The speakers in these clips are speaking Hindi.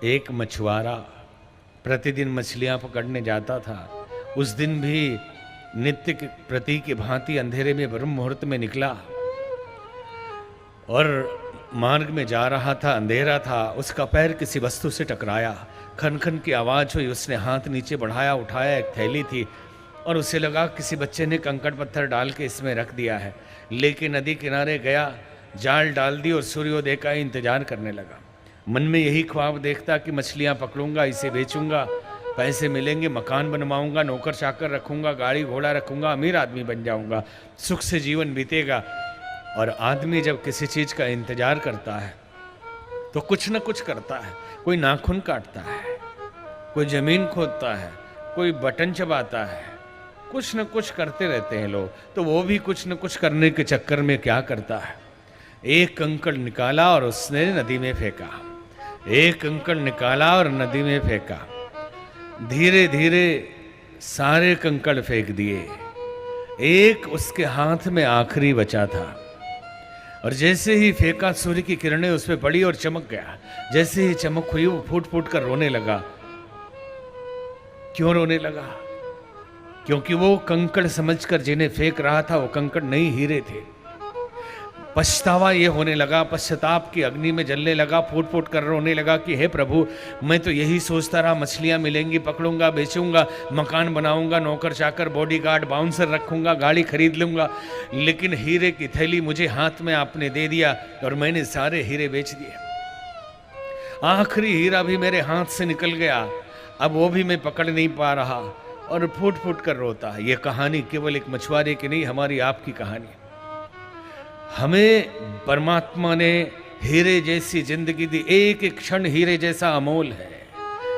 एक मछुआरा प्रतिदिन मछलियां पकड़ने जाता था। उस दिन भी नित्य के प्रति की भांति अंधेरे में ब्रह्म मुहूर्त में निकला और मार्ग में जा रहा था। अंधेरा था, उसका पैर किसी वस्तु से टकराया, खन खन की आवाज़ हुई। उसने हाथ नीचे बढ़ाया, उठाया, एक थैली थी और उसे लगा किसी बच्चे ने कंकड़ पत्थर डाल के इसमें रख दिया है। लेकिन नदी किनारे गया, जाल डाल दी और सूर्योदय का इंतजार करने लगा। मन में यही ख्वाब देखता कि मछलियाँ पकड़ूंगा, इसे बेचूंगा, पैसे मिलेंगे, मकान बनवाऊंगा, नौकर चाकर रखूंगा, गाड़ी घोड़ा रखूंगा, अमीर आदमी बन जाऊंगा, सुख से जीवन बीतेगा। और आदमी जब किसी चीज़ का इंतजार करता है तो कुछ न कुछ करता है। कोई नाखून काटता है, कोई जमीन खोदता है, कोई बटन चबाता है, कुछ न कुछ करते रहते हैं लोग। तो वो भी कुछ न कुछ करने के चक्कर में क्या करता है, एक कंकड़ निकाला और उसने नदी में फेंका। एक कंकड़ निकाला और नदी में फेंका। धीरे धीरे सारे कंकड़ फेंक दिए। एक उसके हाथ में आखिरी बचा था और जैसे ही फेंका, सूर्य की किरणें उस पर पड़ी और चमक गया। जैसे ही चमक हुई, वो फूट फूट कर रोने लगा। क्यों रोने लगा? क्योंकि वो कंकड़ समझकर जिन्हें फेंक रहा था वो कंकड़ नहीं, हीरे थे। पछतावा ये होने लगा, पश्चाताप की अग्नि में जलने लगा, फूट फूट कर रोने लगा कि हे प्रभु, मैं तो यही सोचता रहा मछलियाँ मिलेंगी, पकड़ूंगा, बेचूंगा, मकान बनाऊंगा, नौकर चाकर, बॉडीगार्ड, बाउंसर रखूंगा, गाड़ी खरीद लूंगा, लेकिन हीरे की थैली मुझे हाथ में आपने दे दिया और मैंने सारे हीरे बेच दिए। आखिरी हीरा भी मेरे हाथ से निकल गया, अब वो भी मैं पकड़ नहीं पा रहा और फूट फूट कर रोता है। ये कहानी केवल एक मछुआरे की नहीं, हमारी आपकी कहानी। हमें परमात्मा ने हीरे जैसी जिंदगी दी। एक एक क्षण हीरे जैसा अमोल है।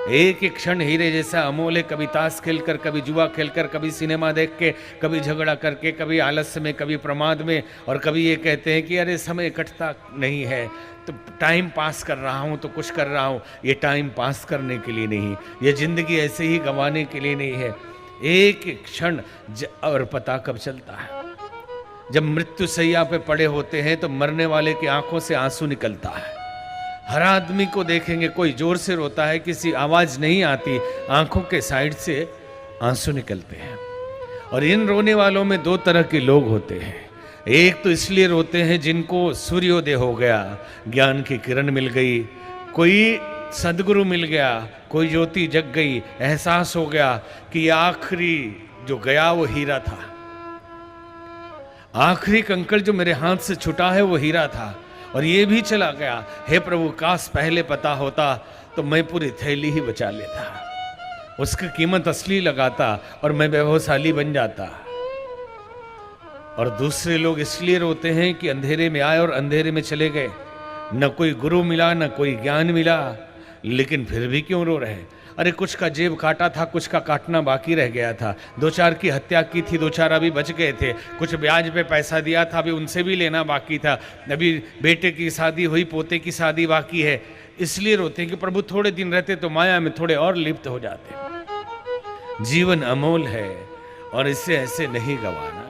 एक एक क्षण हीरे जैसा अमोल है। कभी ताश खेलकर, कभी जुआ खेलकर, कभी सिनेमा देख के, कभी झगड़ा करके, कभी आलस्य में, कभी प्रमाद में, और कभी ये कहते हैं कि अरे समय कटता नहीं है तो टाइम पास कर रहा हूँ, तो कुछ कर रहा हूँ। ये टाइम पास करने के लिए नहीं, ये जिंदगी ऐसे ही गंवाने के लिए नहीं है। एक एक क्षण और पता कब चलता है? जब मृत्यु सैया पे पड़े होते हैं तो मरने वाले की आंखों से आंसू निकलता है। हर आदमी को देखेंगे, कोई जोर से रोता है, किसी आवाज नहीं आती, आंखों के साइड से आंसू निकलते हैं। और इन रोने वालों में दो तरह के लोग होते हैं। एक तो इसलिए रोते हैं जिनको सूर्योदय हो गया, ज्ञान की किरण मिल गई, कोई सदगुरु मिल गया, कोई ज्योति जग गई, एहसास हो गया कि आखिरी जो गया वो हीरा था। आखिरी कंकड़ जो मेरे हाथ से छूटा है वो हीरा था और ये भी चला गया। हे प्रभु, काश पहले पता होता तो मैं पूरी थैली ही बचा लेता, उसकी कीमत असली लगाता और मैं वैभवशाली बन जाता। और दूसरे लोग इसलिए रोते हैं कि अंधेरे में आए और अंधेरे में चले गए, न कोई गुरु मिला, न कोई ज्ञान मिला, लेकिन फिर भी क्यों रो रहे हैं? अरे कुछ का जेब काटा था, कुछ का काटना बाकी रह गया था, दो चार की हत्या की थी, दो चार अभी बच गए थे, कुछ ब्याज पे पैसा दिया था, अभी उनसे भी लेना बाकी था, अभी बेटे की शादी हुई, पोते की शादी बाकी है। इसलिए रोते हैं कि प्रभु थोड़े दिन रहते तो माया में थोड़े और लिप्त हो जाते। जीवन अमोल है और इसे ऐसे नहीं गंवाना।